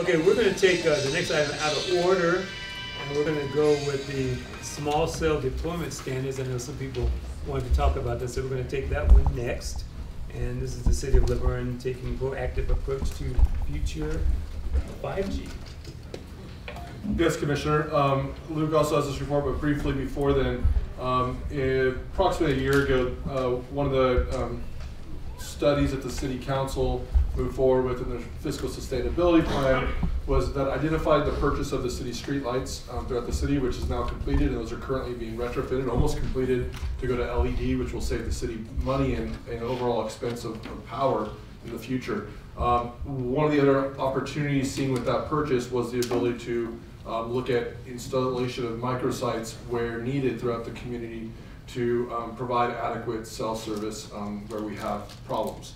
Okay, we're going to take the next item out of order, and we're going to go with the small cell deployment standards. I know some people wanted to talk about this, so we're going to take that one next. And this is the City of Laverne taking proactive approach to future 5G. Yes, Commissioner. Luke also has this report, but briefly before then, approximately a year ago, one of the studies that the City Council moved forward with in the fiscal sustainability plan was that identified the purchase of the city streetlights throughout the city, which is now completed, and those are currently being retrofitted, almost completed, to go to LED, which will save the city money and overall expense of power in the future. One of the other opportunities seen with that purchase was the ability to look at installation of microsites where needed throughout the community to provide adequate cell service where we have problems.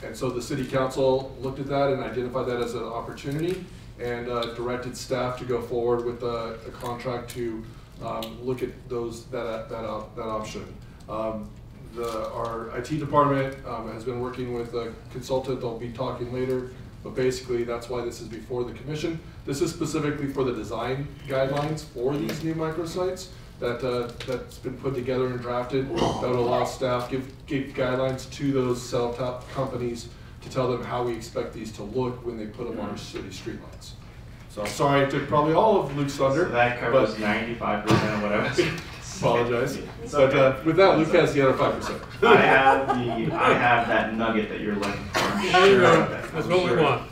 And so the City Council looked at that and identified that as an opportunity and directed staff to go forward with a contract to look at that option. Our IT department has been working with a consultant. They'll be talking later, but basically that's why this is before the commission. This is specifically for the design guidelines for these new microsites that's been put together and drafted that would allow staff give guidelines to those cell top companies to tell them how we expect these to look when they put them on our city streetlights. So sorry I took probably all of Luke's thunder. So that covers 95% of what I was apologize. But with that, Luke has the other 5%. I have that nugget that you're looking for. There you go. That's what we want.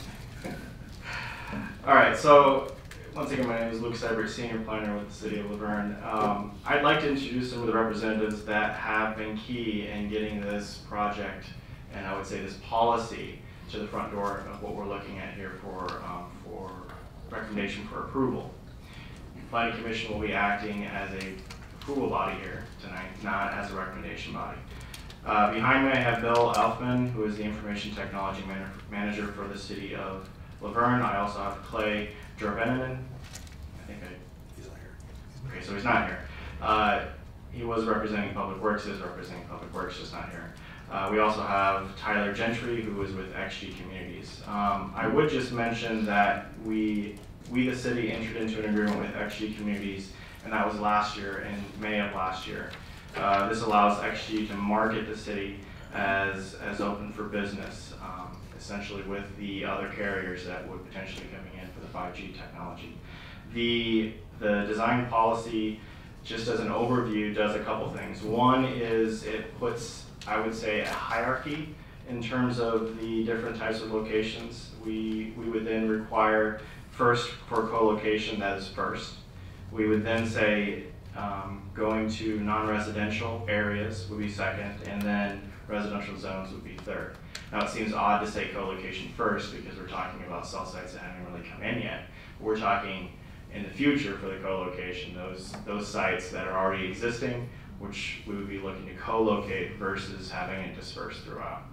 All right, so once again, my name is Luke Seibert, Senior Planner with the City of Laverne. I'd like to introduce some of the representatives that have been key in getting this project, and I would say this policy, to the front door of what we're looking at here for recommendation for approval. The Planning Commission will be acting as a approval body here tonight, not as a recommendation body. Behind me I have Bill Elfman, who is the Information Technology Manager for the City of Laverne. I also have Clay Jorveninen. He's not here. Okay, so he's not here. He was representing Public Works, is representing Public Works, just not here. We also have Tyler Gentry, who is with XG Communities. I would just mention that we the city entered into an agreement with XG Communities, and that was last year, in May of last year. This allows XG to market the city as open for business, essentially with the other carriers that would potentially be coming in for the 5G technology. The design policy, just as an overview, does a couple things. One is it puts, I would say, a hierarchy in terms of the different types of locations. We would then require first for co-location, that is first. We would then say going to non-residential areas would be second, and then residential zones would be third. Now it seems odd to say co-location first because we're talking about cell sites that haven't really come in yet. We're talking in the future for the co-location, those sites that are already existing, which we would be looking to co-locate versus having it dispersed throughout.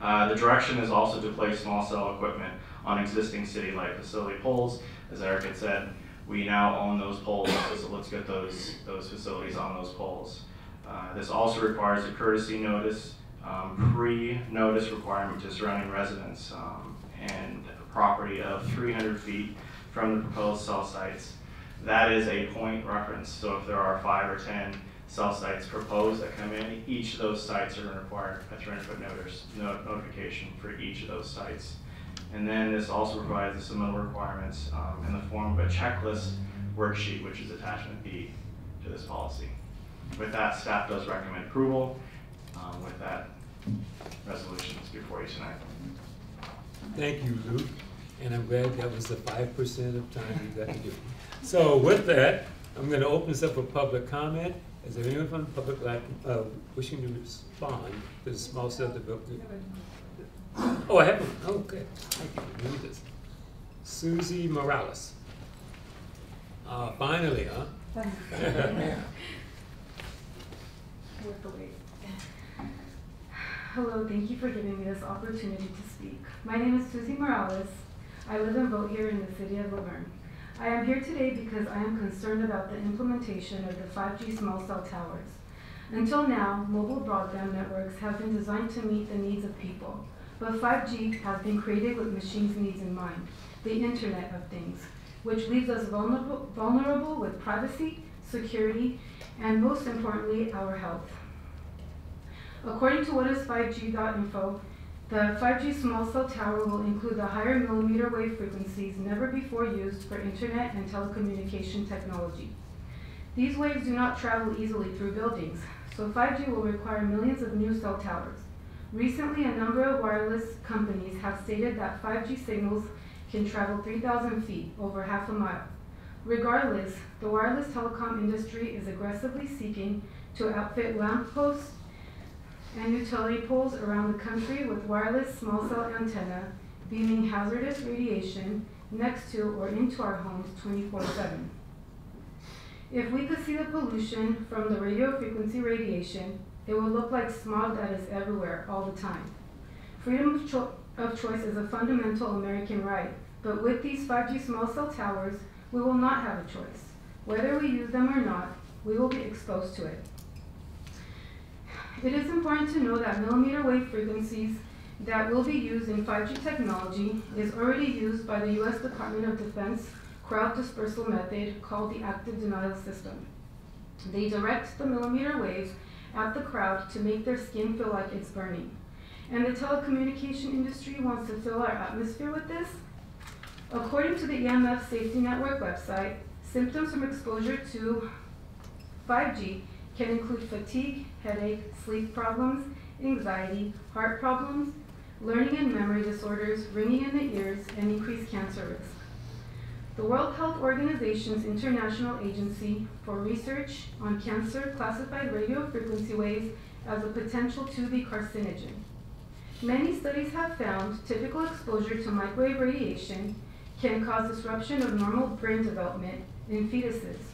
The direction is also to place small cell equipment on existing city light facility poles. As Eric had said, we now own those poles, so let's get those facilities on those poles. This also requires a courtesy notice, pre-notice requirement to surrounding residents, and a property of 300 feet from the proposed cell sites. That is a point reference, so if there are 5 or 10 cell sites proposed that come in, each of those sites are going to require a 300-foot notification for each of those sites. And then this also provides the submittal requirements in the form of a checklist worksheet, which is attachment B to this policy. With that, staff does recommend approval. With that, resolution is before you tonight. Thank you, Luke. And I'm glad that was the 5% of time you got to do. So with that, I'm going to open this up for public comment. Is there anyone from the public wishing to respond to the small cell development? Oh, I have one. Oh, okay. Thank you. Let me this. Susie Morales. Finally, huh? Hello, thank you for giving me this opportunity to speak. My name is Susie Morales. I live and vote here in the city of Laverne. I am here today because I am concerned about the implementation of the 5G small cell towers. Until now, mobile broadband networks have been designed to meet the needs of people, but 5G has been created with machines' needs in mind, the Internet of Things, which leaves us vulnerable with privacy, security, and most importantly, our health. According to whatis5g.info, the 5G small cell tower will include the higher millimeter wave frequencies never before used for internet and telecommunication technology. These waves do not travel easily through buildings, so 5G will require millions of new cell towers. Recently, a number of wireless companies have stated that 5G signals can travel 3,000 feet, over half a mile. Regardless, the wireless telecom industry is aggressively seeking to outfit lampposts and utility poles around the country with wireless small cell antenna beaming hazardous radiation next to or into our homes 24/7. If we could see the pollution from the radio frequency radiation, it would look like smog that is everywhere all the time. Freedom of choice is a fundamental American right, but with these 5G small cell towers, we will not have a choice. Whether we use them or not, we will be exposed to it. It is important to know that millimeter wave frequencies that will be used in 5G technology is already used by the U.S. Department of Defense crowd dispersal method called the active denial system. They direct the millimeter waves at the crowd to make their skin feel like it's burning. And the telecommunication industry wants to fill our atmosphere with this. According to the EMF Safety Network website, symptoms from exposure to 5G can include fatigue, headache, sleep problems, anxiety, heart problems, learning and memory disorders, ringing in the ears, and increased cancer risk. The World Health Organization's International Agency for Research on Cancer classified radio frequency waves as a potential to be carcinogen. Many studies have found typical exposure to microwave radiation can cause disruption of normal brain development in fetuses,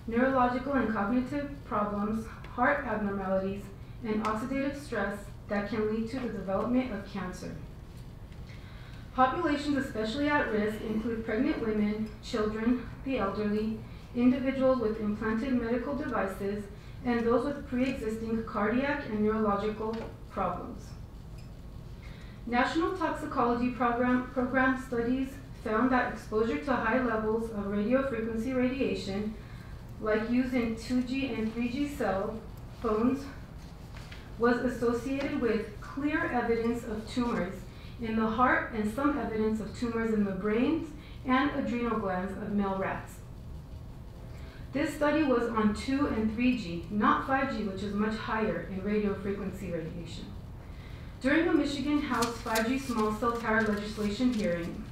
neurological and cognitive problems, heart abnormalities, and oxidative stress that can lead to the development of cancer. Populations especially at risk include pregnant women, children, the elderly, individuals with implanted medical devices, and those with pre-existing cardiac and neurological problems. National Toxicology Program studies found that exposure to high levels of radio frequency radiation, like used in 2G and 3G cell phones, was associated with clear evidence of tumors in the heart and some evidence of tumors in the brains and adrenal glands of male rats. This study was on 2 and 3G, not 5G, which is much higher in radio frequency radiation. During a Michigan House 5G small cell tower legislation hearing,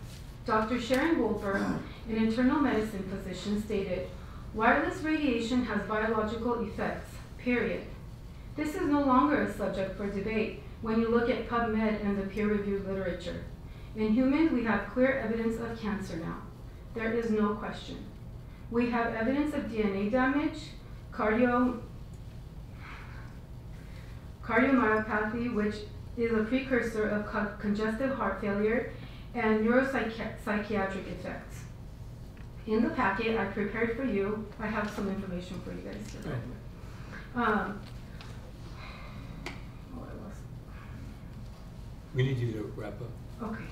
Dr. Sharon Goldberg, an internal medicine physician, stated, "Wireless radiation has biological effects, period. This is no longer a subject for debate when you look at PubMed and the peer-reviewed literature. In humans, we have clear evidence of cancer now. There is no question. We have evidence of DNA damage, cardiomyopathy, which is a precursor of congestive heart failure, and neuropsychiatric effects. In the packet I prepared for you, I have some information for you guys to read. We need you to wrap up. Okay.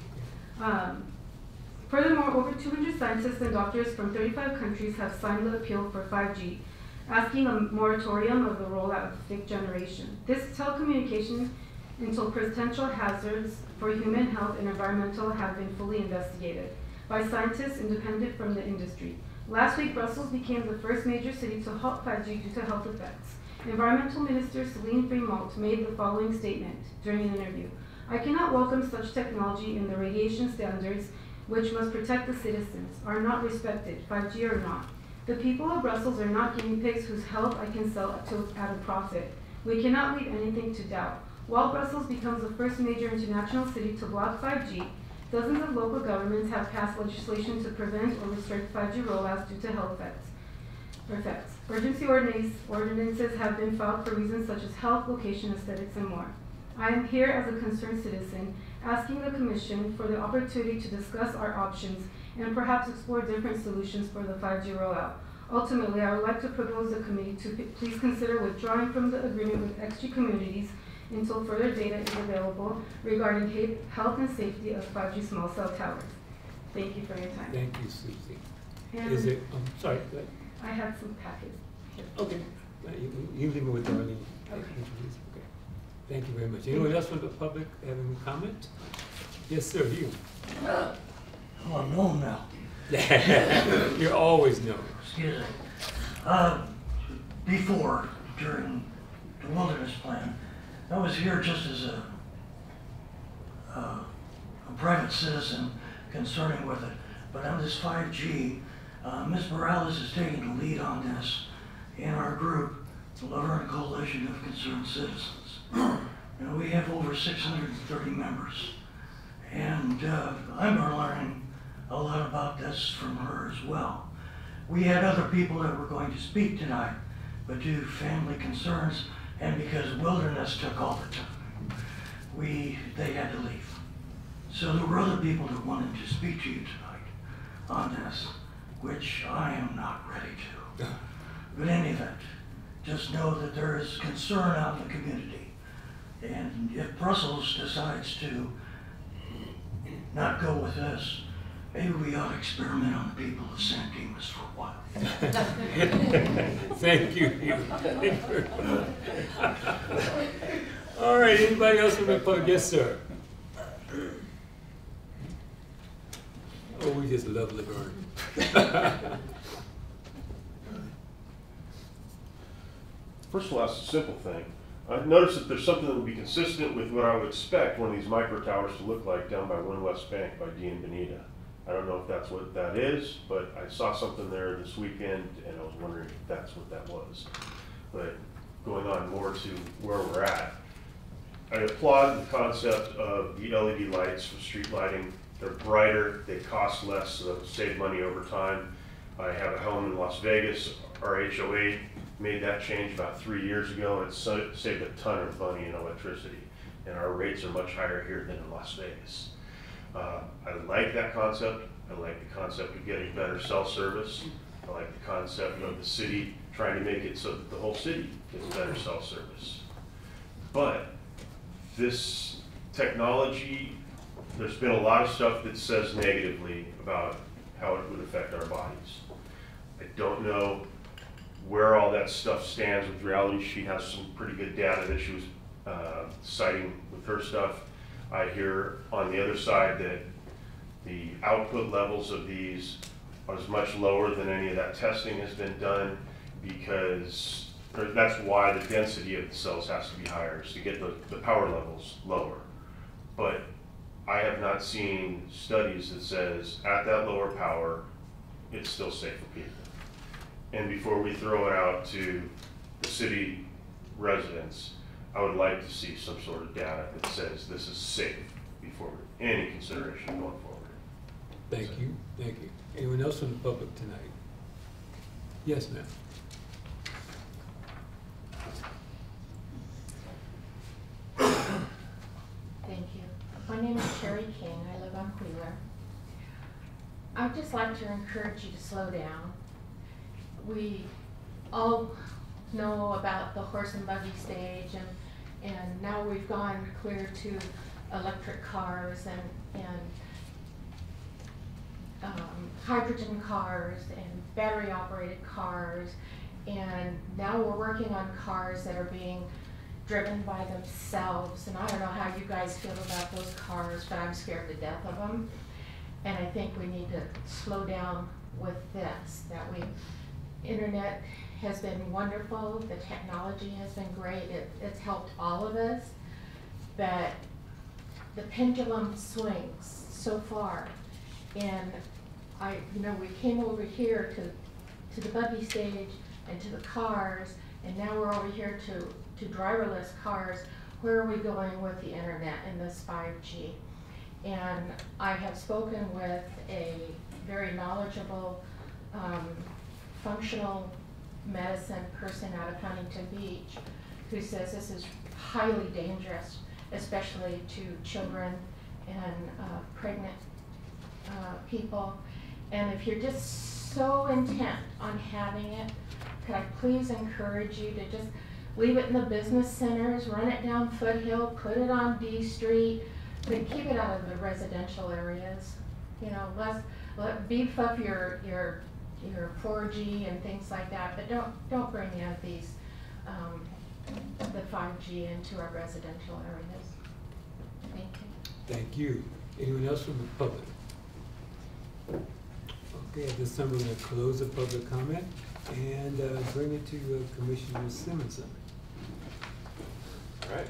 Furthermore, over 200 scientists and doctors from 35 countries have signed the appeal for 5G, asking a moratorium of the rollout of fifth generation. This telecommunication until potential hazards for human health and environmental have been fully investigated by scientists independent from the industry. Last week, Brussels became the first major city to halt 5G due to health effects. Environmental Minister Celine Fremont made the following statement during an interview. "I cannot welcome such technology in the radiation standards which must protect the citizens, are not respected, 5G or not. The people of Brussels are not guinea pigs whose health I can sell at a profit. We cannot leave anything to doubt. While Brussels becomes the first major international city to block 5G, dozens of local governments have passed legislation to prevent or restrict 5G rollouts due to health effects. Urgency ordinances have been filed for reasons such as health, location, aesthetics, and more. I am here as a concerned citizen, asking the Commission for the opportunity to discuss our options and perhaps explore different solutions for the 5G rollout. Ultimately, I would like to propose the committee to please consider withdrawing from the agreement with XG Communities until further data is available regarding health and safety of 5G small cell towers. Thank you for your time. Thank you, Susie. And Is it, sorry, go ahead. I have some packets here. Okay. You leave it with Darlene. Okay. Okay. Thank you very much. Anyone else from the public have any comment? Yes, sir, you. I'm unknown now. You're always known. Excuse me. Before, during the wilderness plan, I was here just as a private citizen concerning with it. But on this 5G, Ms. Morales is taking the lead on this in our group, the Laverne Coalition of Concerned Citizens. We have over 630 members. And I'm learning a lot about this from her as well. We had other people that were going to speak tonight, but due to family concerns and because wilderness took all the time, they had to leave. So there were other people that wanted to speak to you tonight on this, which I am not ready to. But in any event, just know that there is concern out in the community. And if Brussels decides to not go with this, maybe we ought to experiment on the people of San Dimas for a while. Thank you. All right, anybody else from the public? Yes, sir. Oh, we just love Laverne. First of all, that's a simple thing. I've noticed that there's something that would be consistent with what I would expect one of these micro towers to look like down by One West Bank by Dean Benita. I don't know if that's what that is, but I saw something there this weekend and I was wondering if that's what that was. But going on more to where we're at, I applaud the concept of the LED lights for street lighting. They're brighter, they cost less, so they'll save money over time. I have a home in Las Vegas. Our HOA made that change about 3 years ago, and it saved a ton of money in electricity. And our rates are much higher here than in Las Vegas. I like that concept. I like the concept of getting better cell service. I like the concept of the city trying to make it so that the whole city gets better cell service. But this technology, there's been a lot of stuff that says negatively about how it would affect our bodies. I don't know where all that stuff stands with reality. She has some pretty good data that she was citing with her stuff. I hear on the other side that the output levels of these are as much lower than any of that testing has been done, because that's why the density of the cells has to be higher, is to get the power levels lower. But I have not seen studies that says at that lower power, it's still safe for people. And before we throw it out to the city residents, I would like to see some sort of data that says this is safe before any consideration going forward. Thank you, thank you. Anyone else from the public tonight? Yes, ma'am. Thank you. My name is Sherry King. I live on Wheeler. I'd just like to encourage you to slow down. We all know about the horse and buggy stage, and now we've gone clear to electric cars and hydrogen cars and battery operated cars, and now we're working on cars that are being driven by themselves. And I don't know how you guys feel about those cars, but I'm scared to death of them. And I think we need to slow down with this, internet has been wonderful, the technology has been great, it's helped all of us, but the pendulum swings so far. And we came over here to the buggy stage and to the cars, and now we're over here to driverless cars. Where are we going with the internet and this 5G? And I have spoken with a very knowledgeable functional medicine person out of Huntington Beach who says this is highly dangerous, especially to children and pregnant people. And if you're just so intent on having it, could I please encourage you to just leave it in the business centers, run it down Foothill, put it on D Street, but keep it out of the residential areas. You know, beef up your 4G and things like that, but don't bring in these the 5G into our residential areas. Thank you. Thank you. Anyone else from the public? Okay, at this time we're going to close the public comment and bring it to Commissioner Simonson. All right.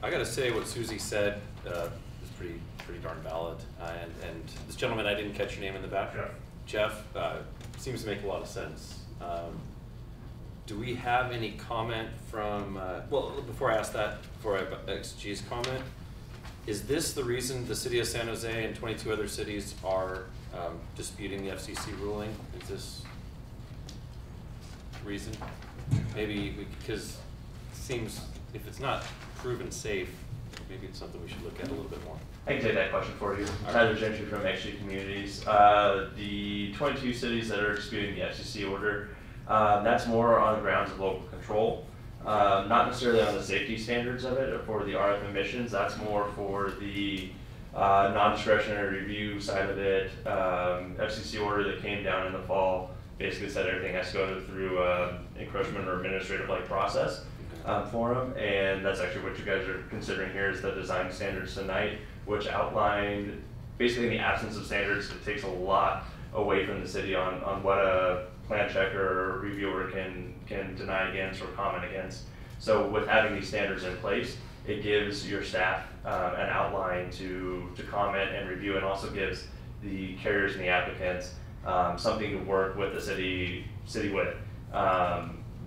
I got to say what Susie said is pretty darn valid. And this gentleman, I didn't catch your name in the back. Jeff seems to make a lot of sense. Do we have any comment from? Well, before I ask that, before I XG's comment, is this the reason the city of San Jose and 22 other cities are disputing the FCC ruling? Is this reason? Maybe because it seems if it's not proven safe, maybe it's something we should look at a little bit more. I can take that question for you. Tyler Gentry from XG Communities. The 22 cities that are disputing the FCC order, that's more on the grounds of local control. Not necessarily on the safety standards of it or for the RF emissions. That's more for the non-discretionary review side of it. FCC order that came down in the fall basically said everything has to go through encroachment or administrative-like process for them, and that's actually what you guys are considering here is the design standards tonight, which outlined basically in the absence of standards, it takes a lot away from the city on what a plan checker or reviewer can deny against or comment against. So with having these standards in place, it gives your staff an outline to comment and review, and also gives the carriers and the applicants something to work with the city with.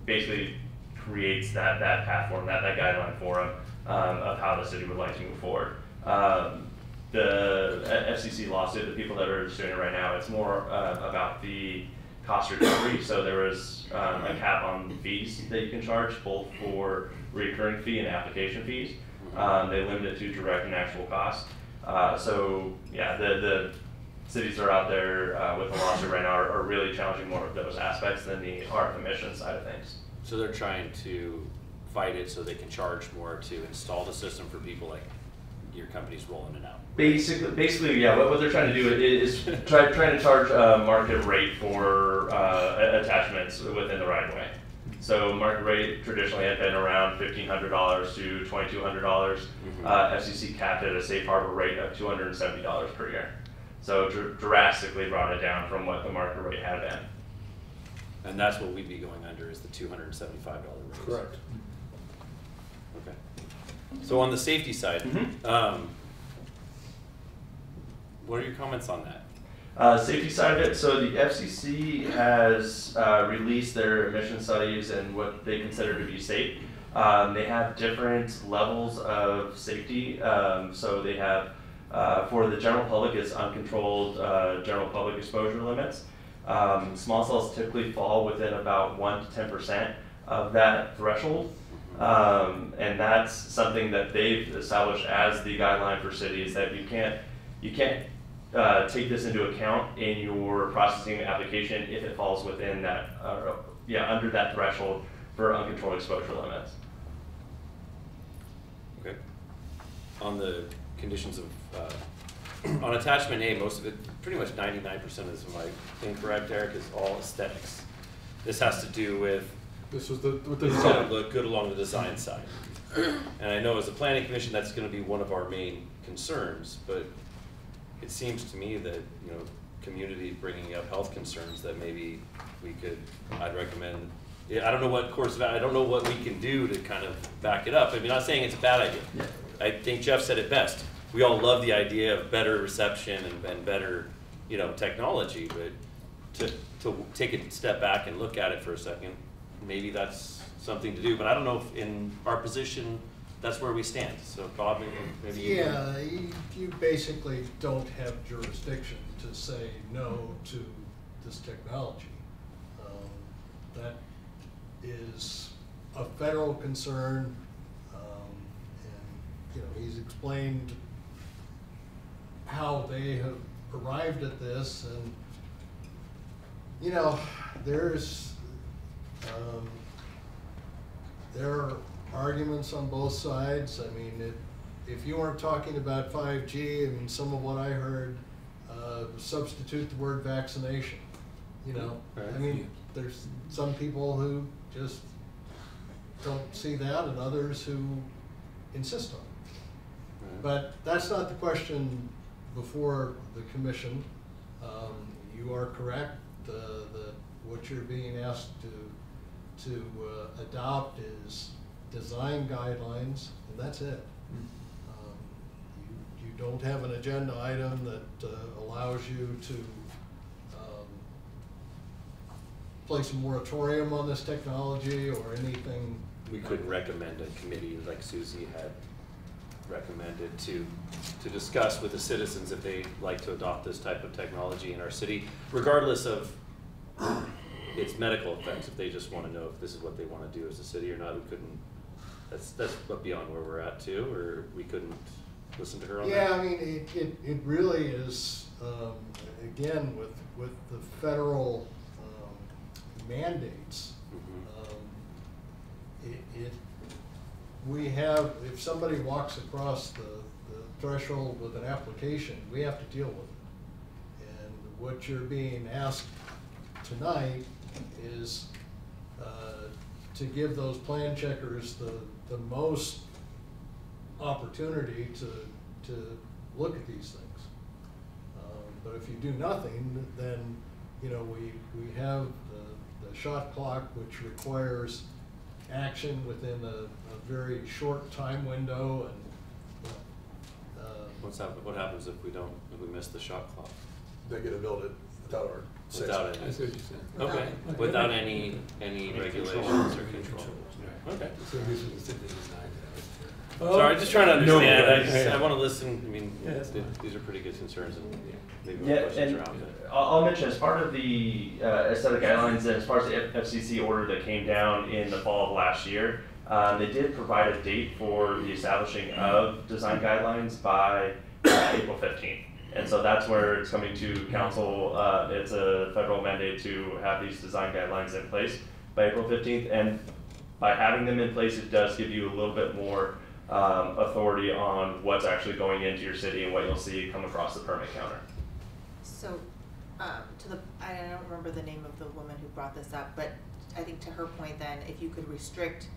Basically creates that path for them, that guideline for them of how the city would like to move forward. The FCC lawsuit, the people that are doing it right now, it's more about the cost recovery. So there was a cap on fees that you can charge, both for recurring fee and application fees. They limit it to direct and actual cost. So yeah, the cities that are out there with the lawsuit right now are really challenging more of those aspects than the RF emission side of things. So they're trying to fight it so they can charge more to install the system for people like your company's rolling it out. Basically, yeah. What they're trying to do is trying to charge a market rate for attachments within the right of way. So market rate traditionally had been around $1,500 to $2,200. FCC capped at a safe harbor rate of $270 per year. So drastically brought it down from what the market rate had been. And that's what we'd be going under is the $275 raise. Correct. Okay. So on the safety side, what are your comments on that? Safety side of it, so the FCC has released their emission studies and what they consider to be safe. They have different levels of safety. So they have, for the general public, it's uncontrolled general public exposure limits. Small cells typically fall within about 1 to 10% of that threshold. And that's something that they've established as the guideline for cities, that you can't take this into account in your processing application if it falls within that, under that threshold for uncontrolled exposure limits. Okay. On the conditions of, on attachment A, most of it, pretty much 99% of this, am I incorrect, Eric, is all aesthetics. This has to do with This was with the it's design. gonna look good along the design side. And I know as a planning commission, that's gonna be one of our main concerns, but it seems to me that, you know, community bringing up health concerns that maybe we could, I'd recommend, I don't know what course of, I don't know what we can do to kind of back it up. I mean, I'm not saying it's a bad idea. I think Jeff said it best. We all love the idea of better reception and better, you know, technology, but to take a step back and look at it for a second, maybe that's something to do. But I don't know if in our position, that's where we stand. So Bob, maybe you Yeah, you basically don't have jurisdiction to say no to this technology. That is a federal concern, and he's explained how they have arrived at this, and there's There are arguments on both sides. I mean, if you weren't talking about 5G, I mean, some of what I heard, substitute the word vaccination. You know, Right. I mean, there's some people who just don't see that, and others who insist on it. Right. But that's not the question before the commission. You are correct. What you're being asked to adopt is design guidelines, and that's it. You don't have an agenda item that allows you to place a moratorium on this technology or anything. We couldn't recommend a committee like Susie had recommended to discuss with the citizens if they like to adopt this type of technology in our city, regardless of its medical effects. If they just want to know if this is what they want to do as a city or not, we couldn't. That's beyond where we're at too, or we couldn't listen to her on that. Yeah, I mean, it really is, again, with the federal mandates, we have, if somebody walks across the threshold with an application, we have to deal with it. And what you're being asked tonight is to give those plan checkers the most opportunity to look at these things. But if you do nothing, then, you know, we have the shot clock, which requires action within a very short time window, and What happens if we miss the shot clock? They get to build it without our say. Without I any, see what you're saying. okay, without any regulations or controls. Okay. So this is the city design. Sorry, I'm just trying to understand. No, I want to listen. I mean, Yeah, that's fine. these are pretty good concerns, and maybe Yeah, more questions and around it. I'll mention as part of the aesthetic guidelines and as far as the FCC order that came down in the fall of last year, they did provide a date for the establishing of design guidelines by April 15th. And so that's where it's coming to council. It's a federal mandate to have these design guidelines in place by April 15th. And by having them in place, it does give you a little bit more authority on what's actually going into your city and what you'll see come across the permit counter. So, I don't remember the name of the woman who brought this up, but I think to her point then, if you could restrict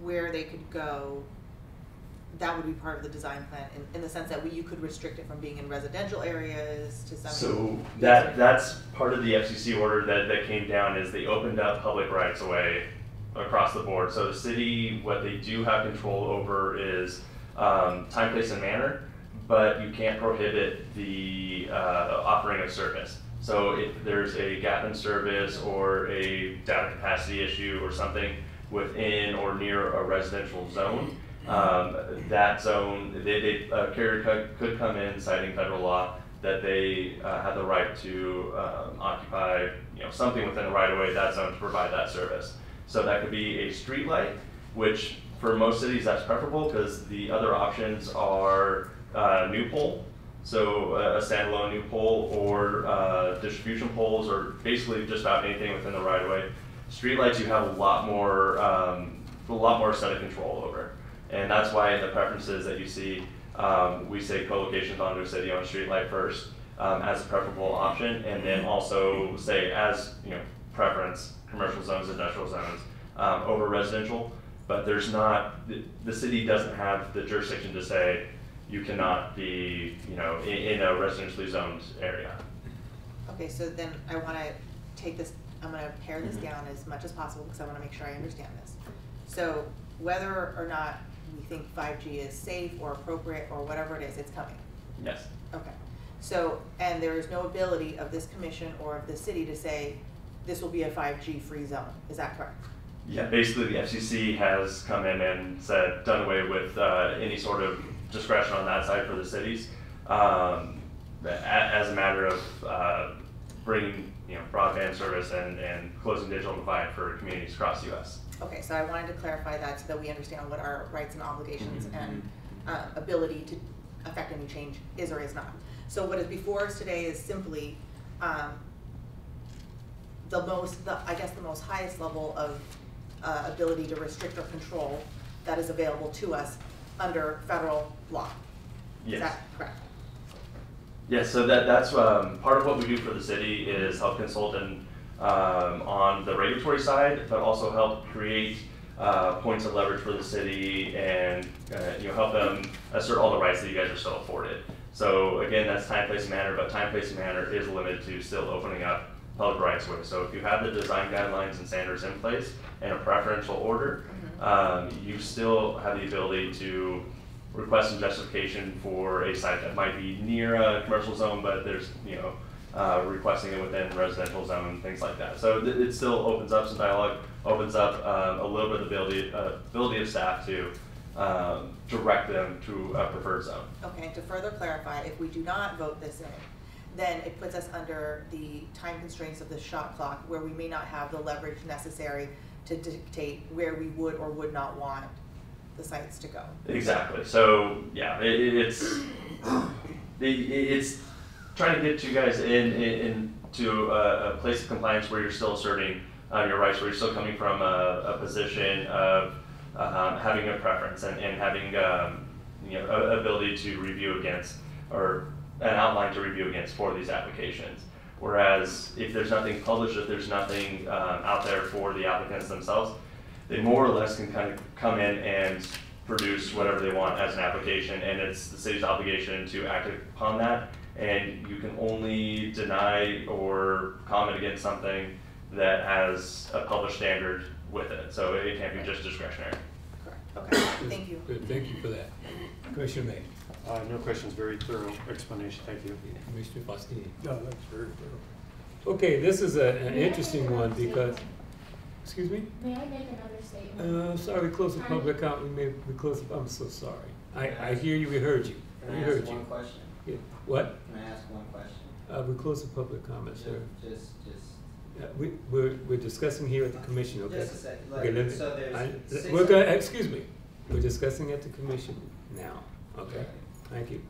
where they could go, that would be part of the design plan in the sense that you could restrict it from being in residential areas to some. So that's part of the FCC order that came down is they opened up public rights of way across the board. So the city, what they do have control over is time, place, and manner, but you can't prohibit the offering of service. So if there's a gap in service or a data capacity issue or something within or near a residential zone, that zone, a carrier could come in citing federal law that they have the right to occupy, something within the right of way of that zone to provide that service. So that could be a street light, which for most cities that's preferable because the other options are new pole, so a standalone new pole or distribution poles or basically just about anything within the right of way. Street lights you have a lot more set of control over. And that's why in the preferences that you see, we say co-locations onto a city-owned streetlight first as a preferable option, and then also say as preference commercial zones, industrial zones over residential. But there's not the city doesn't have the jurisdiction to say you cannot be in a residentially zoned area. Okay, so then I want to take this. I'm going to pare this down as much as possible because I want to make sure I understand this. So whether or not we think 5G is safe or appropriate or whatever it is, it's coming. Yes. Okay. So, and there is no ability of this commission or of the city to say this will be a 5G free zone. Is that correct? Yeah, basically the FCC has come in and said, done away with any sort of discretion on that side for the cities as a matter of bringing broadband service and closing digital divide for communities across the U.S. Okay, so I wanted to clarify that so that we understand what our rights and obligations and ability to affect any change is or is not. So what is before us today is simply I guess the most highest level of ability to restrict or control that is available to us under federal law. Yes. Is that correct? Yes, so that's part of what we do for the city is help consult on the regulatory side, but also help create points of leverage for the city and help them assert all the rights that you guys are still afforded. So again, that's time, place, and manner, but time, place, and manner is limited to still opening up public rights of way. So if you have the design guidelines and standards in place and a preferential order, you still have the ability to request some justification for a site that might be near a commercial zone, but there's, requesting it within residential zone, things like that. So it still opens up some dialogue, opens up a little bit of the ability of staff to direct them to a preferred zone. Okay, to further clarify, if we do not vote this in, then it puts us under the time constraints of the shot clock, where we may not have the leverage necessary to dictate where we would or would not want the sites to go. Exactly. So yeah, it's trying to get you guys into a place of compliance where you're still asserting your rights, where you're still coming from a position of having a preference and having ability to review against, or an outline to review against for these applications. Whereas if there's nothing published, if there's nothing out there for the applicants themselves, they more or less can kind of come in and produce whatever they want as an application, and it's the city's obligation to act upon that. And you can only deny or comment against something that has a published standard with it. So it can't be just discretionary. Correct. Okay. Thank you. Good, thank you for that. Commissioner May. No questions, very thorough explanation, thank you. Commissioner Faustini. No, that's very thorough. Okay, this is an interesting one because, excuse me? May I make another statement? Sorry, we closed the public comment. We closed. I'm so sorry. I hear you. We heard you. Can We I heard ask you. one question? Yeah. What? Can I ask one question? We closed the public comment, sir. Just. We're discussing here at the commission. Okay. Just a second. Like, Okay, let me, so there's we're going. Excuse me. We're discussing at the commission now. Okay. Thank you.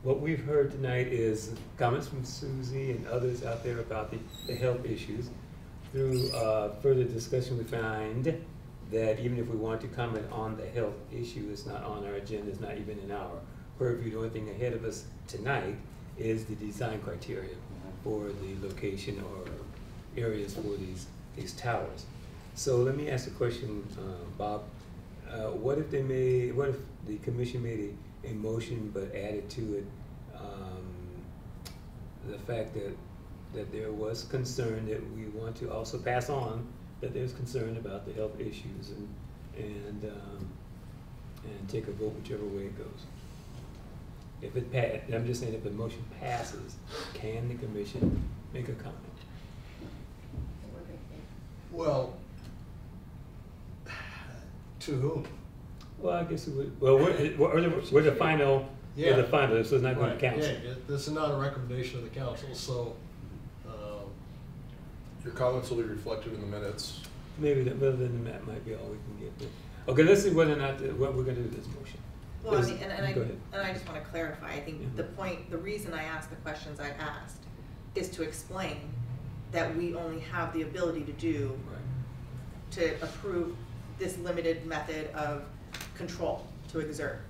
What we've heard tonight is comments from Susie and others out there about the health issues. Through further discussion, we find that even if we want to comment on the health issue, it's not on our agenda, it's not even in our purview. The only thing ahead of us tonight is the design criteria for the location or areas for these towers. So let me ask a question, Bob. What if the commission made a motion but added to it the fact that there was concern, that we want to also pass on that there's concern about the health issues and take a vote whichever way it goes. If it passed, I'm just saying, if the motion passes, can the commission make a comment? Well, to whom? Well, I guess it would. Well, we're the final. Yeah. We're the final, so it's not going to Right, council. yeah, this is not a recommendation of the council, so, Your comments will be reflected in the minutes. Maybe other than that might be all we can get. But, okay, let's see whether or not what we're going to do with this motion. Well, I Yes, mean, go ahead. and I just want to clarify, I think the reason I asked the questions I asked is to explain that we only have the ability to approve this limited method of control to exert.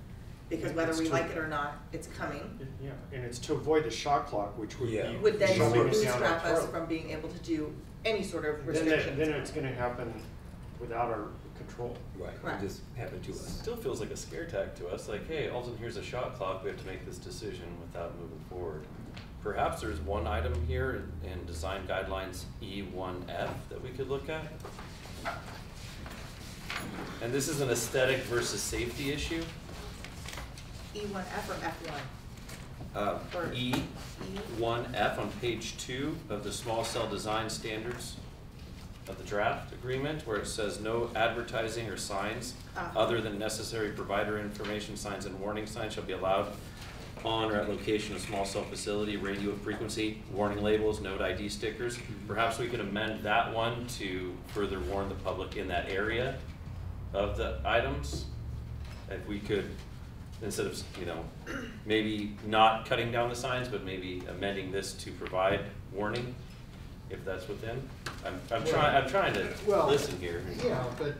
Because whether we like it or not, it's coming. Yeah, and it's to avoid the shot clock, which would be Would then shoving us down bootstrap our us throat. from being able to do any sort of Then restrictions. then it's gonna happen without our control. Right, Correct. it just happened to us. Still feels like a scare tactic to us, like, hey, all of a sudden here's a shot clock, we have to make this decision without moving forward. Perhaps there's one item here in design guidelines E1F that we could look at. And this is an aesthetic versus safety issue. E1F or F1? Or E1F on page 2 of the small cell design standards of the draft agreement, where it says no advertising or signs other than necessary provider information signs and warning signs shall be allowed on or at location of small cell facility, radio frequency, warning labels, node ID stickers. Perhaps we could amend that one to further warn the public in that area of the items. If we could, instead of, maybe not cutting down the signs, but maybe amending this to provide warning. if that's within. I'm Well, trying to listen here. Yeah, but,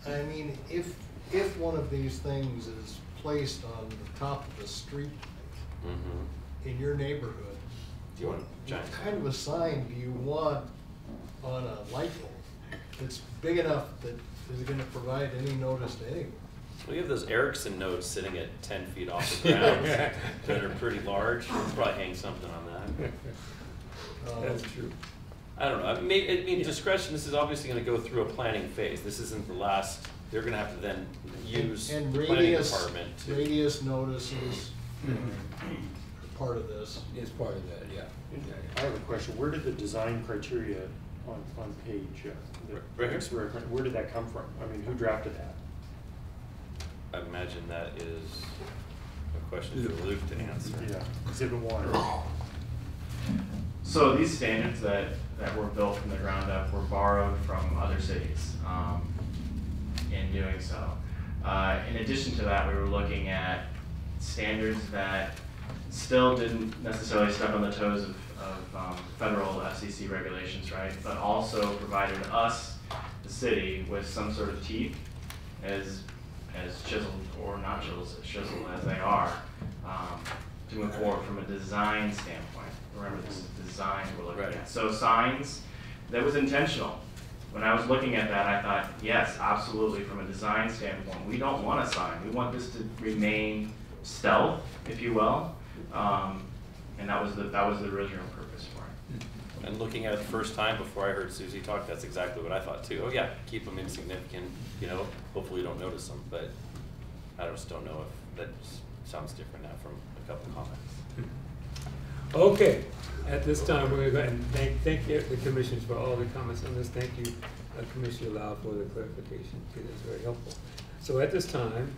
I mean, if one of these things is placed on the top of the street in your neighborhood, Do you want what kind of a sign do you want on a light pole that's big enough that is gonna provide any notice to anyone? We have those Erickson notes sitting at 10 feet off the ground that are pretty large. We'll probably hang something on that. That's true. I don't know. I mean, discretion, this is obviously going to go through a planning phase. This isn't the last, they're going to have to then use And the planning radius, department to. radius notices are part of this. It's part of that, yeah. I have a question. Where did the design criteria on page, Right here? where did that come from? I mean, who drafted that? I imagine that is a question for Luke to answer. Yeah, exhibit 1. So these standards that were built from the ground up were borrowed from other cities in doing so. In addition to that, we were looking at standards that still didn't necessarily step on the toes of federal FCC regulations, right? But also provided us, the city, with some sort of teeth as chiseled or not chiseled as they are, to move forward from a design standpoint. Remember, this is design we're looking at. So signs, that was intentional. When I was looking at that, I thought, yes, absolutely, from a design standpoint, we don't want a sign. We want this to remain stealth, if you will, and that was the original purpose for it. And looking at it the first time before I heard Susie talk, that's exactly what I thought too. Oh yeah, keep them insignificant, you know, hopefully you don't notice them, but I just don't know if that sounds different now from a couple of comments. Okay, at this time, we're going to go ahead and thank the commissioners for all the comments on this. Thank you, Commissioner Lau, for the clarification. It is very helpful. So at this time,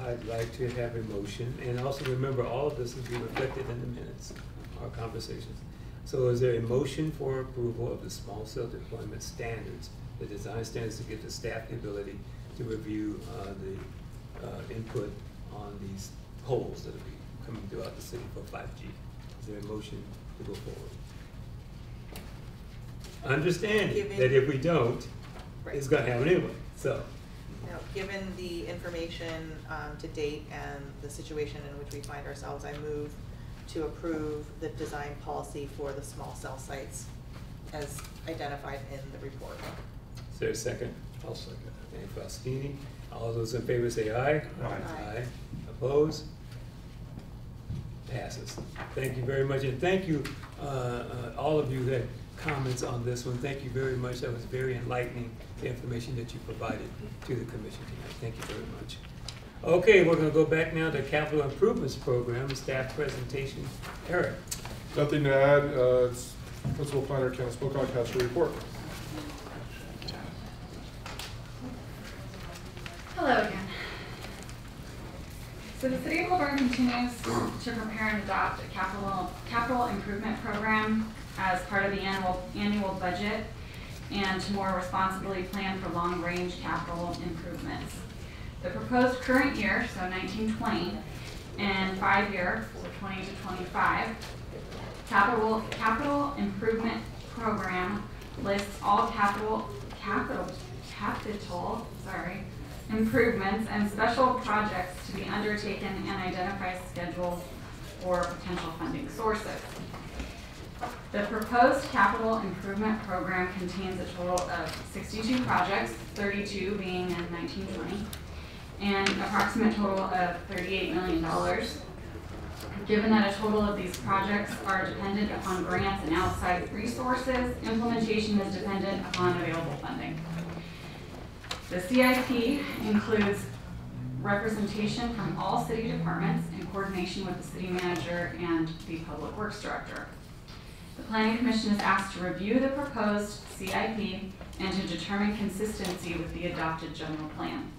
I'd like to have a motion, and also remember, all of this will be reflected in the minutes, our conversations. So is there a motion for approval of the small cell deployment standards, the design standards to give the staff the ability to review the input on these poles that will be coming throughout the city for 5G? Is there a motion to go forward? Understanding that if we don't, it's going to happen anyway. So, now, given the information to date and the situation in which we find ourselves, I move to approve the design policy for the small cell sites as identified in the report. is there a second? I'll second it. And Faustini, all those in favor say aye. Aye. Opposed? Passes. Thank you very much, and thank you, all of you that had comments on this one. Thank you very much. That was very enlightening, the information that you provided to the commission tonight. Thank you very much. Okay, we're going to go back now to Capital Improvements Program, staff presentation. Eric. Nothing to add. It's Principal Planner Ken Spokock has to report. Hello again. So the City of Laverne continues to prepare and adopt a capital improvement program as part of the annual budget and to more responsibly plan for long-range capital improvements. The proposed current year, so 1920, and 5-year, so 20 to 25, capital improvement program lists all capital improvements and special projects to be undertaken and identifies schedules for potential funding sources. The proposed capital improvement program contains a total of 62 projects, 32 being in 1920, and an approximate total of $38 million. Given that a total of these projects are dependent upon grants and outside resources, implementation is dependent upon available funding. The CIP includes representation from all city departments in coordination with the city manager and the public works director. The Planning Commission is asked to review the proposed CIP and to determine consistency with the adopted general plan.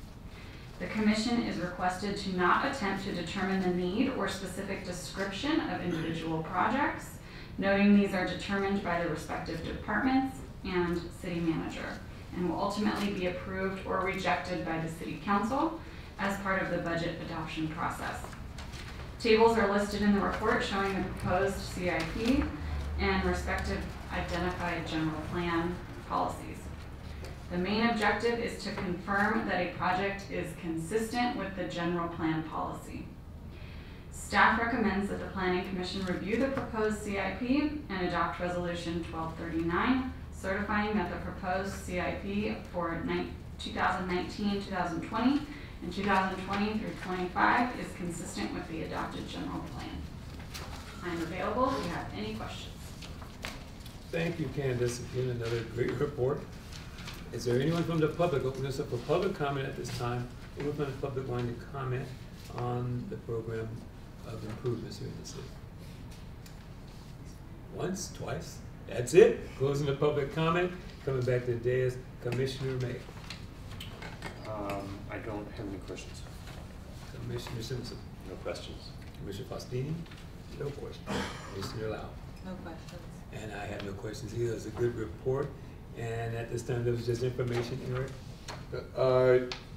The Commission is requested to not attempt to determine the need or specific description of individual projects, noting these are determined by the respective departments and city manager, and will ultimately be approved or rejected by the City Council as part of the budget adoption process. Tables are listed in the report showing the proposed CIP and respective identified general plan policies. The main objective is to confirm that a project is consistent with the general plan policy. Staff recommends that the Planning Commission review the proposed CIP and adopt Resolution 1239, certifying that the proposed CIP for 2019-2020 and 2020 through 25 is consistent with the adopted general plan. I'm available if you have any questions. Thank you, Candace. Again, another great report. Is there anyone from the public? Open this up for public comment at this time. Anyone from the public wanting to comment on the program of improvements here in the city? Once, twice, that's it. Closing the public comment. Coming back to the dais, Commissioner May. I don't have any questions. Commissioner Simpson. No questions. Commissioner Faustini. No questions. Commissioner Lau. No questions. And I have no questions either. It's a good report. And at this time, there was just information, Eric.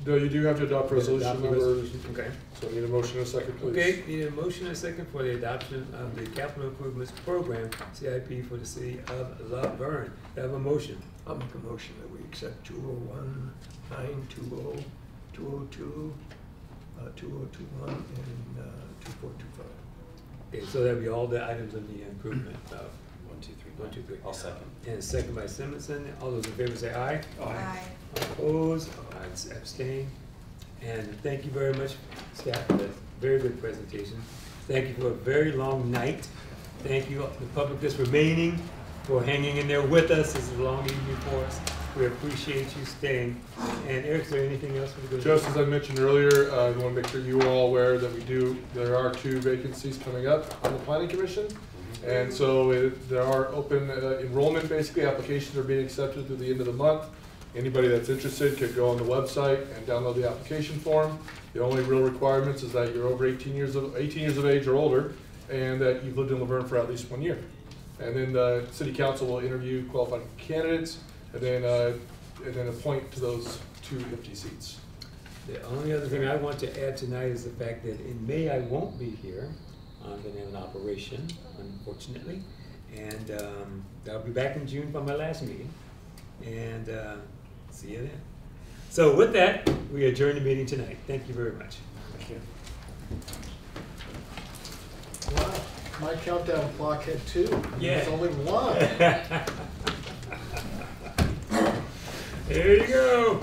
No, you do have to adopt resolution Adopt the number. resolution. Okay. So I need a motion and a second, please. Okay, need a motion and a second for the adoption of the Capital Improvements Program, CIP, for the city of Laverne. Do I have a motion? I'll make a motion that we accept 201, 920, 202, 2021, and 2425. Okay, so that'll be all the items of the improvement. 1, 2, 3. I'll second. And second by Simonson. All those in favor say aye. Aye. Opposed? Abstain. And thank you very much, staff, for that very good presentation. Thank you for a very long night. Thank you, the public that's remaining, for hanging in there with us. This is a long evening for us. We appreciate you staying. And Eric, is there anything else we could do? Just as I mentioned earlier, I want to make sure you are all aware that there are 2 vacancies coming up on the Planning Commission. And so there are open enrollment, basically. Applications are being accepted through the end of the month. Anybody that's interested could go on the website and download the application form. The only real requirements is that you're over 18 years of age or older, and that you've lived in Laverne for at least 1 year. And then the City Council will interview qualified candidates, and then appoint to those 2 empty seats. The only other thing I want to add tonight is the fact that in May I won't be here. I'm going to have an operation, unfortunately, and I'll be back in June for my last meeting, and see you then. So with that, we adjourn the meeting tonight. Thank you very much. Thank you. Wow, my countdown clock had 2. Yeah. There's only 1. There you go.